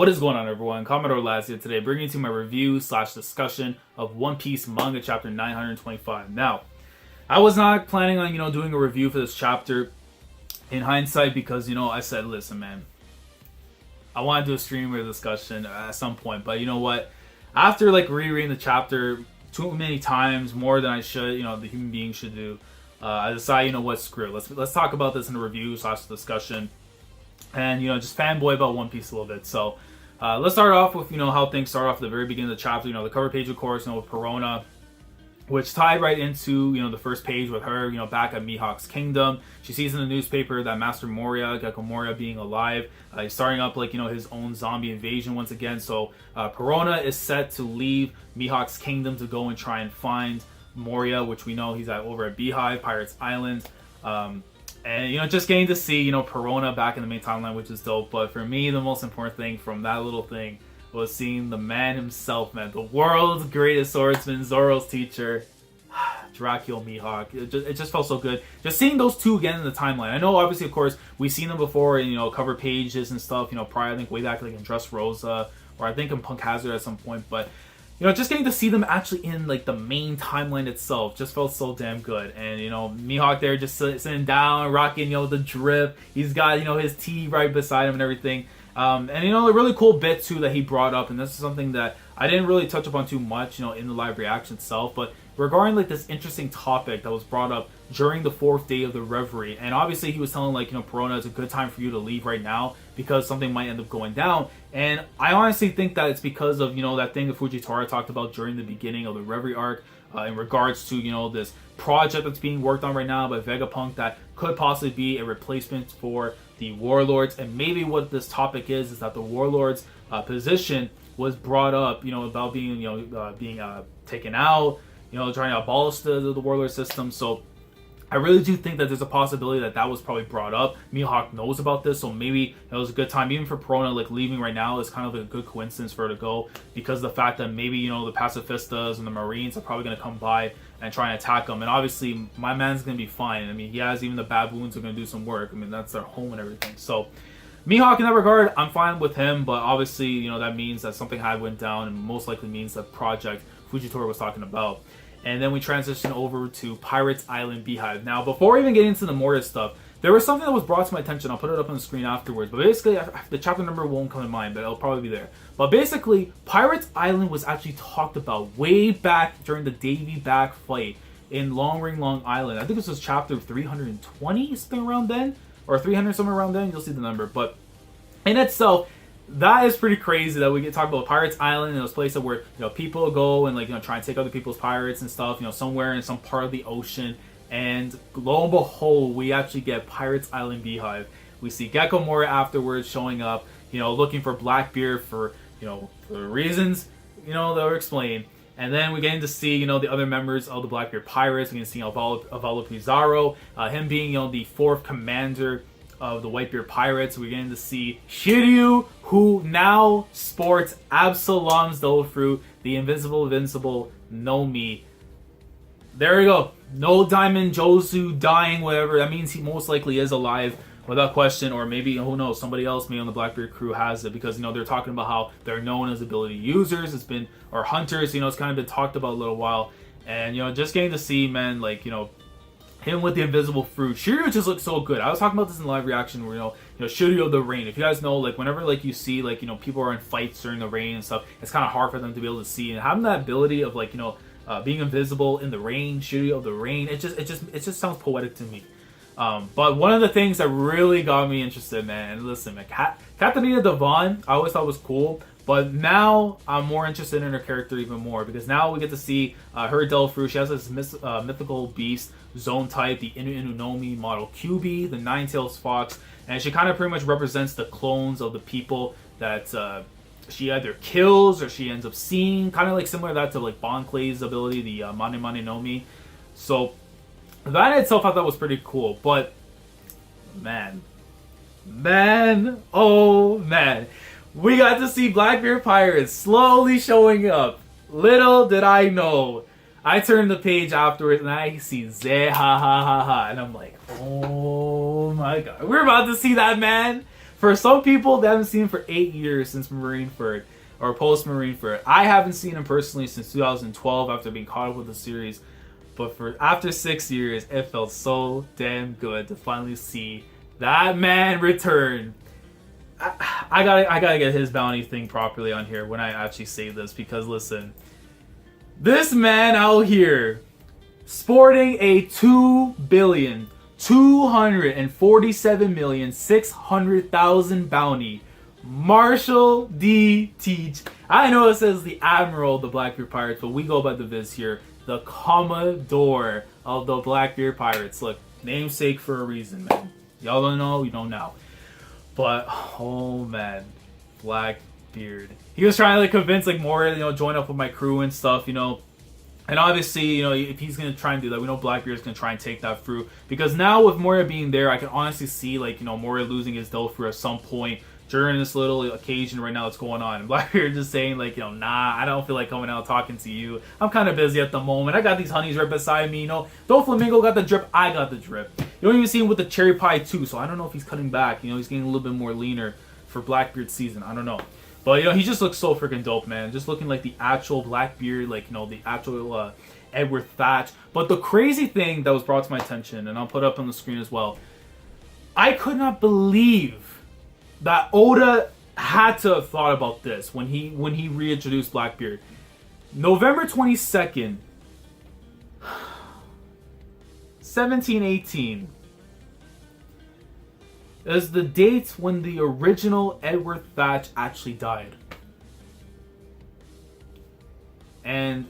What is going on, everyone? Commodore Laz here today, bringing you to my review / discussion of One Piece manga chapter 925. Now, I was not planning on, doing a review for this chapter in hindsight because, I said, listen, man, I want to do a stream or discussion at some point, but you know what? After rereading the chapter too many times, more than I should, the human being should do, I decided, you know what, screw it. Let's talk about this in a review / discussion. And, just fanboy about One Piece a little bit. So, let's start off with, how things start off at the very beginning of the chapter. The cover page, of course, with Perona, which tied right into, the first page with her, back at Mihawk's kingdom. She sees in the newspaper that Master Moria, Gecko Moria, being alive. He's starting up, his own zombie invasion once again. So, Perona is set to leave Mihawk's kingdom to go and try and find Moria, which we know he's over at Beehive, Pirates Island. And, just getting to see, Perona back in the main timeline, which is dope. But for me, the most important thing from that little thing was seeing the man himself, man. The world's greatest swordsman, Zoro's teacher, Dracula Mihawk. It just felt so good. Just seeing those two again in the timeline. I know, obviously, of course, we've seen them before in, cover pages and stuff, prior, I think, way back, in Dressrosa, or I think in Punk Hazard at some point. But, just getting to see them actually in, the main timeline itself just felt so damn good. And, Mihawk there just sitting down, rocking, the drip. He's got, his tea right beside him and everything. And, a really cool bit, too, that he brought up. And this is something that I didn't really touch upon too much, in the live reaction itself. But regarding, this interesting topic that was brought up during the 4th day of the Reverie. And obviously, he was telling, Perona, it's a good time for you to leave right now because something might end up going down. And I honestly think that it's because of, that thing that Fujitora talked about during the beginning of the Reverie arc in regards to, this project that's being worked on right now by Vegapunk that could possibly be a replacement for the Warlords. And maybe what this topic is that the Warlords position was brought up, about being, being taken out, trying to abolish the Warlord system. So I really do think that there's a possibility that was probably brought up. Mihawk knows about this, so maybe it was a good time. Even for Perona, leaving right now is kind of a good coincidence for her to go because of the fact that maybe, the pacifistas and the Marines are probably going to come by and try and attack him. And obviously, my man's going to be fine. I mean, he has even the baboons are going to do some work. I mean, that's their home and everything. So, Mihawk in that regard, I'm fine with him, but obviously, that means that something had went down and most likely means that project Fujitora was talking about. And then we transition over to Pirates Island Beehive. Now, before even getting into the Moria stuff, there was something that was brought to my attention. I'll put it up on the screen afterwards. But basically, the chapter number won't come to mind, but it'll probably be there. But basically, Pirates Island was actually talked about way back during the Davy Back fight in Long Ring Long Island. I think this was chapter 320, something around then. Or 300, somewhere around then. You'll see the number. But in itself, that is pretty crazy that we get talk about Pirates Island and those places where people go and try and take other people's pirates and stuff, somewhere in some part of the ocean. And lo and behold, we actually get Pirates Island Beehive. We see Gecko Moria afterwards showing up, looking for Blackbeard for reasons they'll explain. And then we get to see the other members of the Blackbeard Pirates. We can see Avalo Pizarro, him being the 4th commander of the Whitebeard Pirates. We're getting to see Shiryu, who now sports Absalom's Dofru, the invincible Nomi. There we go. No Diamond Josu dying, whatever. That means he most likely is alive without question, or maybe, who knows, somebody else maybe on the Blackbeard crew has it because, they're talking about how they're known as ability users. It's been, or hunters, it's kind of been talked about a little while. And, just getting to see, man, him with the invisible fruit. Shiryu just looks so good. I was talking about this in the live reaction where, Shiryu of the rain. If you guys know, whenever, you see, people are in fights during the rain and stuff, it's kind of hard for them to be able to see. And having that ability of, being invisible in the rain, Shiryu of the rain, it just sounds poetic to me. But one of the things that really got me interested, man, and listen, man, Katarina Devon, I always thought was cool. But now I'm more interested in her character even more because now we get to see her Delfru. She has this mythical beast zone type, the Inu Nomi model QB, the Nine-Tails Fox, and she kind of pretty much represents the clones of the people that she either kills or she ends up seeing, kind of similar to that to Bon Clay's ability, the Mane Mane Nomi. So that in itself I thought was pretty cool, but man, oh man. We got to see Blackbeard Pirates slowly showing up. Little did I know. I turned the page afterwards and I see Ze ha ha ha ha. And I'm like, oh my god. We're about to see that man For some people, they haven't seen him for 8 years since Marineford or post Marineford. I haven't seen him personally since 2012 after being caught up with the series. But for after 6 years, it felt so damn good to finally see that man return. I gotta get his bounty thing properly on here when I actually say this, because listen, this man out here sporting a 2,247,600,000 bounty. Marshall D. Teach. I know it says the Admiral of the Blackbeard Pirates, but we go by the Viz here. The Commodore of the Blackbeard Pirates. Look, namesake for a reason, man. Y'all don't know, you don't know. But, oh man, Blackbeard. He was trying to convince Moria, join up with my crew and stuff, And obviously, if he's going to try and do that, we know Blackbeard's going to try and take that fruit. Because now with Moria being there, I can honestly see, Moria losing his Delphi at some point during this little occasion right now that's going on. And Blackbeard just saying, nah, I don't feel like coming out talking to you. I'm kind of busy at the moment. I got these honeys right beside me, Don't Flamingo got the drip, I got the drip. You don't even see him with the cherry pie too, so I don't know if he's cutting back. He's getting a little bit more leaner for Blackbeard season. I don't know. But, he just looks so freaking dope, man. Just looking like the actual Blackbeard, the actual Edward Thatch. But the crazy thing that was brought to my attention, and I'll put up on the screen as well, I could not believe that Oda had to have thought about this when he reintroduced Blackbeard. November 22nd, 1718 is the date when the original Edward Thatch actually died. And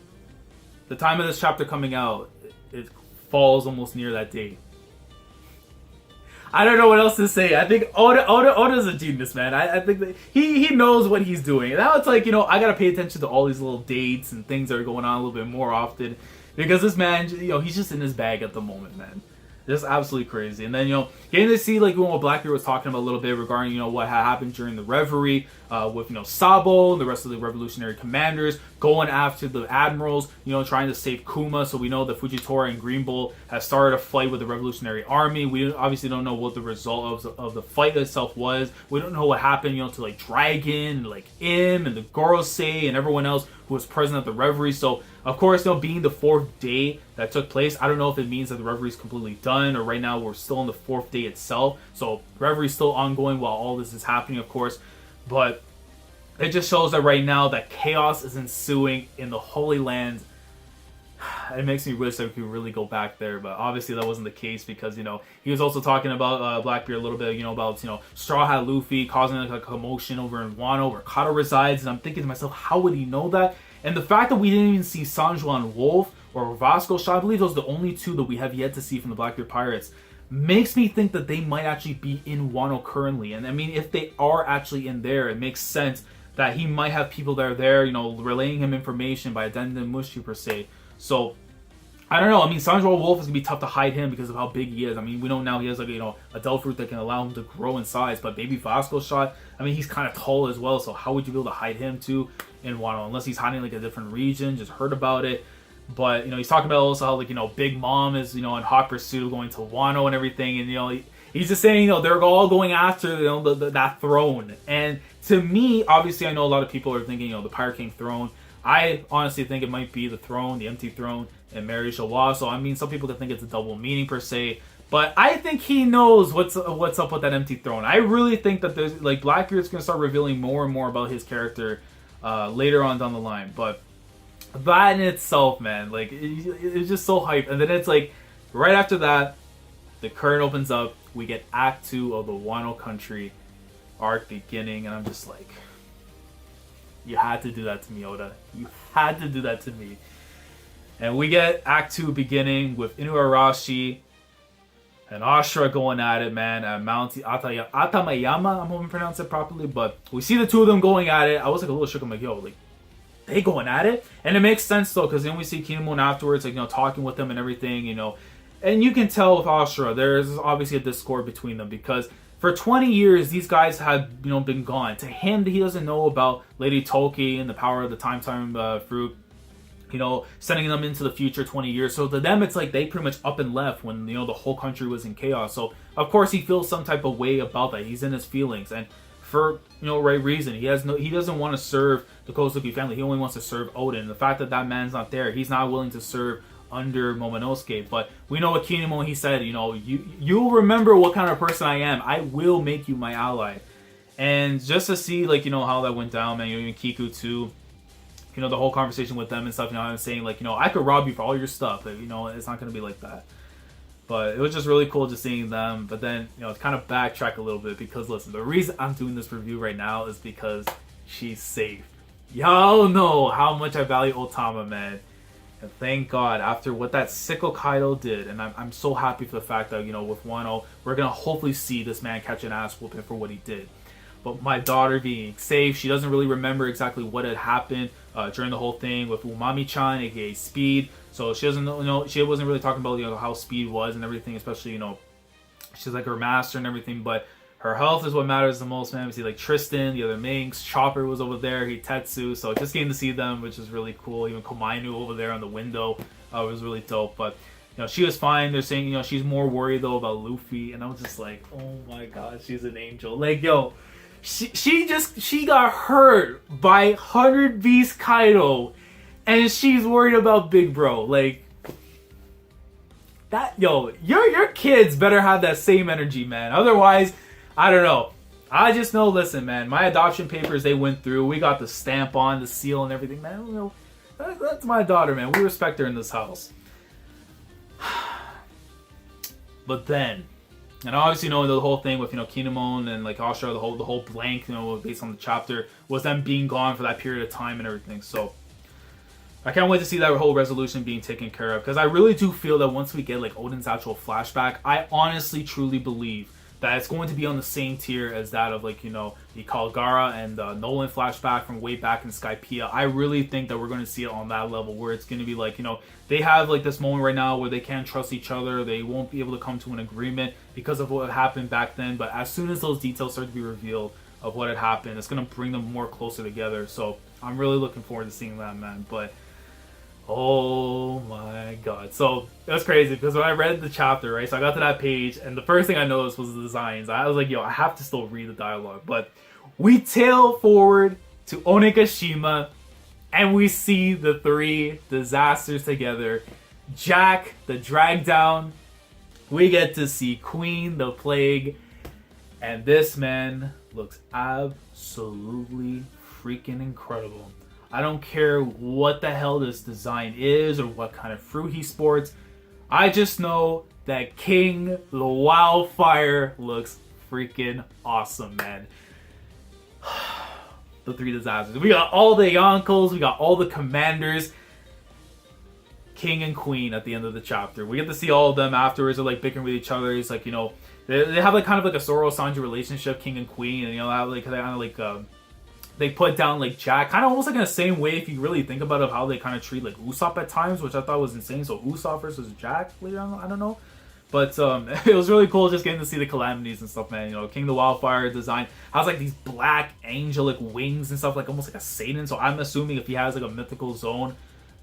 the time of this chapter coming out, it falls almost near that date. I don't know what else to say. I think Oda's a genius, man. I think that he knows what he's doing. And now it's I gotta pay attention to all these little dates and things that are going on a little bit more often. Because this man, he's just in his bag at the moment, man. Just absolutely crazy. And then, getting to see, what Blackbeard was talking about a little bit regarding, what had happened during the Reverie with, Sabo and the rest of the revolutionary commanders going after the admirals, trying to save Kuma. So we know that Fujitora and Green Bull have started a fight with the revolutionary army. We obviously don't know what the result of the fight itself was. We don't know what happened, to, Dragon, and, Im, and the Gorosei, and everyone else who was present at the Reverie. So, of course, being the 4th day that took place, I don't know if it means that the Reverie is completely done, or right now we're still on the 4th day itself. So, Reverie is still ongoing while all this is happening, of course. But it just shows that right now that chaos is ensuing in the Holy Land. It makes me wish that we could really go back there, but obviously that wasn't the case because, he was also talking about Blackbeard a little bit, about, Straw Hat Luffy causing a commotion over in Wano where Kato resides, and I'm thinking to myself, how would he know that? And the fact that we didn't even see Sanjo and Wolf or Vasco Shaw, I believe those are the only two that we have yet to see from the Blackbeard Pirates, makes me think that they might actually be in Wano currently. And I mean, if they are actually in there, it makes sense that he might have people that are there, relaying him information by Addendum Mushi per se. So, I don't know. I mean, Sanjo Wolf is going to be tough to hide him because of how big he is. I mean, we know now he has, a Delph fruit that can allow him to grow in size. But Baby Vasco Shot, I mean, he's kind of tall as well. So how would you be able to hide him, too, in Wano? Unless he's hiding, a different region. Just heard about it. But, he's talking about also how, Big Mom is, in hot pursuit of going to Wano and everything. And, he's just saying, they're all going after, that throne. And to me, obviously, I know a lot of people are thinking, the Pirate King throne. I honestly think it might be the throne, the empty throne, and Mary Shawa. So, I mean, some people could think it's a double meaning per se. But I think he knows what's up with that empty throne. I really think that there's, Blackbeard's going to start revealing more and more about his character later on down the line. But that in itself, man, it's just so hype. And then it's right after that, the curtain opens up. We get Act 2 of the Wano Country arc beginning. And I'm just you had to do that to me, Oda. You had to do that to me. And we get Act 2 beginning with Inuarashi and Ashura going at it, man, at Mount Atamayama. I'm hoping to pronounce it properly. But we see the two of them going at it. I was a little shook. I'm yo, they going at it? And it makes sense, though, because then we see Kinemon afterwards, talking with them and everything, And you can tell with Ashura, there's obviously a discord between them because for 20 years, these guys have, been gone. To him, he doesn't know about Lady Toki and the power of the Time fruit. sending them into the future 20 years. So to them, it's like they pretty much up and left when, the whole country was in chaos. So, of course, he feels some type of way about that. He's in his feelings. And for, right reason. He doesn't want to serve the Kozuki family. He only wants to serve Odin. The fact that that man's not there, he's not willing to serve under Momonosuke. But we know what Kinemon, he said, you'll remember what kind of person I am. I will make you my ally. And just to see, how that went down, man, even Kiku, too. The whole conversation with them and stuff, I'm saying, I could rob you for all your stuff, but, it's not going to be like that. But it was just really cool just seeing them. But then, to kind of backtrack a little bit, because, listen, the reason I'm doing this review right now is because she's safe. Y'all know how much I value Otama, man. And thank God, after what that Sicko Kaido did, and I'm so happy for the fact that, with Wano, we're going to hopefully see this man catch an ass whooping for what he did. But my daughter being safe, she doesn't really remember exactly what had happened during the whole thing with Umami-chan, aka Speed. So she doesn't know, she wasn't really talking about how Speed was and everything, especially she's like her master and everything. But her health is what matters the most, man. We see Tristan, the other Minx, Chopper was over there, Hitetsu. So just getting to see them, which is really cool. Even Komainu over there on the window was really dope. But she was fine. They're saying she's more worried though about Luffy, and I was just like, oh my god, she's an angel. She got hurt by 100 Beast Kaido, and she's worried about Big Bro. Your kids better have that same energy, man. Otherwise, I don't know. I just know, listen, man, my adoption papers, they went through. We got the stamp on, the seal and everything, man. That's my daughter, man. We respect her in this house. But then, and obviously, the whole thing with, Kinemon and, Ashura, the whole blank, based on the chapter, was them being gone for that period of time and everything. So, I can't wait to see that whole resolution being taken care of. Because I really do feel that once we get, Odin's actual flashback, I honestly, truly believe that it's going to be on the same tier as that of, the Kalgara and the Nolan flashback from way back in Skypiea. I really think that we're going to see it on that level, where it's going to be they have, this moment right now where they can't trust each other. They won't be able to come to an agreement because of what happened back then. But as soon as those details start to be revealed of what had happened, it's going to bring them more closer together. So I'm really looking forward to seeing that, man. But oh my god. So it was crazy because when I read the chapter, right, so I got to that page and the first thing I noticed was the designs. I was like, I have to still read the dialogue. But we tail forward to Onigashima and we see the three disasters together. Jack, the drag down. We get to see Queen, the plague. And this man looks absolutely freaking incredible. I don't care what the hell this design is or what kind of fruit he sports. I just know that King the Wildfire looks freaking awesome, man. The three disasters. We got all the Yonkos, we got all the commanders. King and Queen at the end of the chapter. We get to see all of them afterwards. They're bickering with each other. It's they have kind of a Zoro Sanji relationship, King and Queen, and they put down Jack, kind of almost in the same way if you really think about it, of how they kind of treat Usopp at times, which I thought was insane. So Usopp versus Jack later on, I don't know. But it was really cool just getting to see the calamities and stuff, man. King the Wildfire design has these black angelic wings and stuff, almost like a Satan. So I'm assuming if he has a mythical zone,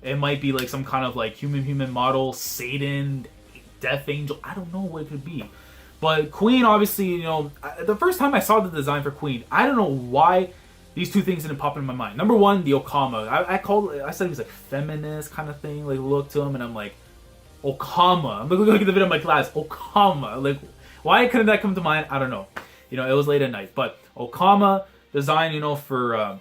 it might be some kind of human model, Satan, Death Angel. I don't know what it could be. But Queen, obviously, the first time I saw the design for Queen, I don't know why these two things didn't pop into my mind. Number one, the Okama. I said he was feminist kind of thing, look to him, and I'm like, Okama. I'm looking at the video in my class, Okama. Why couldn't that come to mind? I don't know. It was late at night. But Okama design, for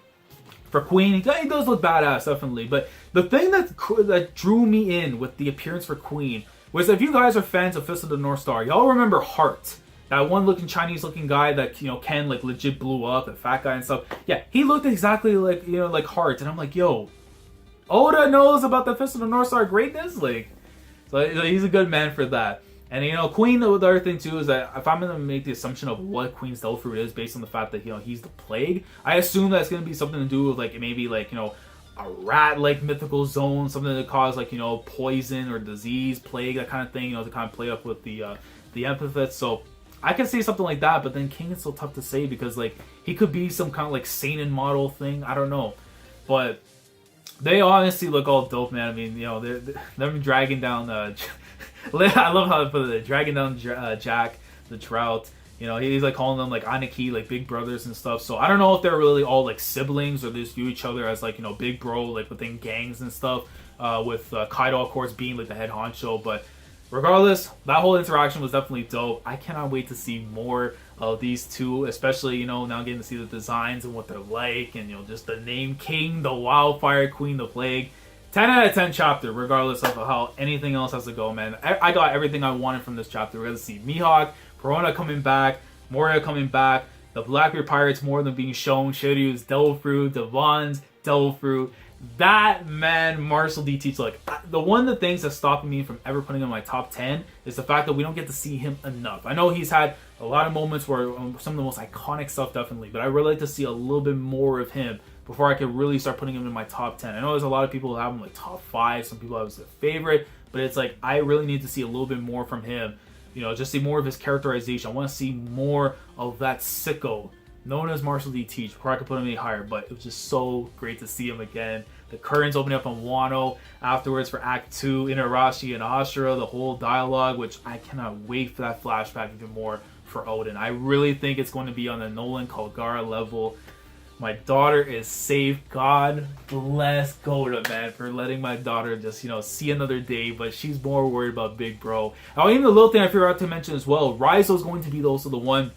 Queen, he does look badass, definitely. But the thing that drew me in with the appearance for Queen was, if you guys are fans of Fist of the North Star, y'all remember Heart. That one Chinese looking guy that, Ken legit blew up, the fat guy and stuff. Yeah, he looked exactly like Heart. And I'm like, yo, Oda knows about the Fist of the North Star greatness? So he's a good man for that. And, Queen, the other thing too is that if I'm going to make the assumption of what Queen's Devil Fruit is based on the fact that, he's the plague, I assume that's going to be something to do with maybe a rat mythical zone, something that cause poison or disease, plague, that kind of thing, to kind of play up with the epithets. So I can say something like that, but then King is so tough to say because he could be some kind of Satan model thing. I don't know. But They honestly look all dope, man. I mean, you know, they're dragging down. I love how they put it. Dragging down Jack the Trout. You know, he's like calling them like Aniki, like big brothers and stuff. So I don't know if they're really all like siblings or they just view each other as like, you know, big bro, like within gangs and stuff. With Kaido, of course, being like the head honcho. But regardless, that whole interaction was definitely dope. I cannot wait to see more of these two, especially, you know, now getting to see the designs and what they're like, and, you know, just the name King, the Wildfire Queen, the Plague. 10 out of 10 chapter, regardless of how anything else has to go, man. I got everything I wanted from this chapter. We're going to see Mihawk, Perona coming back, Moria coming back, the Blackbeard Pirates more than being shown, Shiryu's Devil Fruit, Devon's Devil Fruit. That, man, Marshall D. Teach, like, the one of the things that's stopping me from ever putting him in my top 10 is the fact that we don't get to see him enough. I know he's had a lot of moments where some of the most iconic stuff, definitely, but I really like to see a little bit more of him before I could really start putting him in my top 10. I know there's a lot of people who have him like top 5, some people have him as their favorite, but it's like, I really need to see a little bit more from him. You know, just see more of his characterization. I want to see more of that sicko known as Marshall D. Teach before I could put him any higher, but it was just so great to see him again. The curtains opening up on Wano afterwards for Act 2, Inarashi and Ashura, the whole dialogue, which I cannot wait for that flashback even more for Odin. I really think it's going to be on the Nolan Kalgara level. My daughter is safe. God bless Goda, man, for letting my daughter just, you know, see another day, but she's more worried about Big Bro. Oh, even the little thing I forgot to mention as well, Raizo is going to be also the one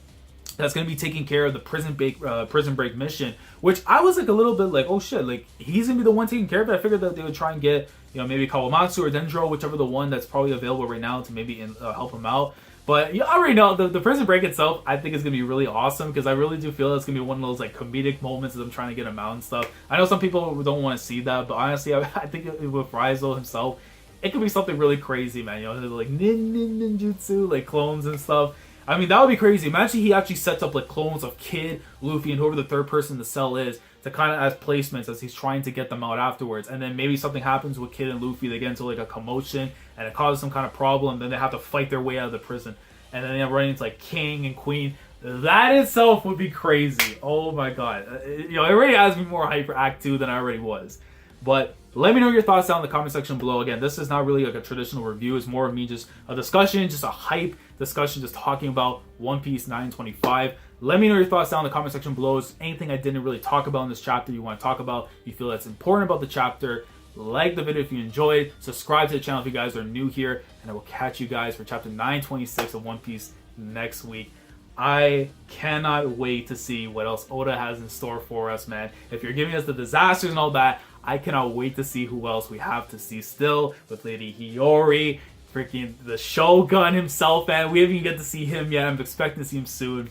that's going to be taking care of the prison break mission, which I was like a little bit like, oh shit, like he's going to be the one taking care of it. I figured that they would try and get, you know, maybe Kawamatsu or Dendro, whichever the one that's probably available right now to maybe help him out. But you already know the prison break itself, I think is going to be really awesome because I really do feel it's going to be one of those like comedic moments as I'm trying to get him out and stuff. I know some people don't want to see that, but honestly, I think with Raizo himself, it could be something really crazy, man. You know, like ninjutsu, like clones and stuff. I mean, that would be crazy. Imagine he actually sets up like clones of Kid, Luffy, and whoever the third person in the cell is to kind of as placements as he's trying to get them out afterwards. And then maybe something happens with Kid and Luffy. They get into like a commotion and it causes some kind of problem. Then they have to fight their way out of the prison. And then they run into like King and Queen. That itself would be crazy. Oh my god. You know, it already has me more hype for Act 2 than I already was. But let me know your thoughts down in the comment section below. Again, this is not really like a traditional review. It's more of me just a discussion, just a hype discussion, just talking about One Piece 925. Let me know your thoughts down in the comment section below. Is anything I didn't really talk about in this chapter you want to talk about, you feel that's important about the chapter? Like the video if you enjoyed. Subscribe to the channel if you guys are new here. And I will catch you guys for chapter 926 of One Piece next week. I cannot wait to see what else Oda has in store for us, man. If you're giving us the disasters and all that, I cannot wait to see who else we have to see still with Lady Hiyori, freaking the Shogun himself, man. We haven't even get to see him yet. I'm expecting to see him soon.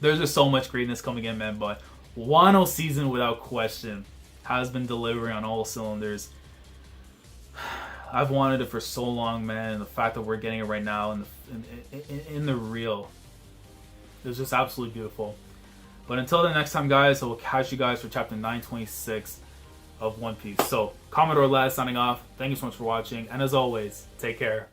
There's just so much greatness coming in, man. But Wano season, without question, has been delivering on all cylinders. I've wanted it for so long, man. And the fact that we're getting it right now in the real is just absolutely beautiful. But until the next time, guys, I will catch you guys for chapter 926 of One Piece. So, Commodore Laz signing off. Thank you so much for watching. And as always, take care.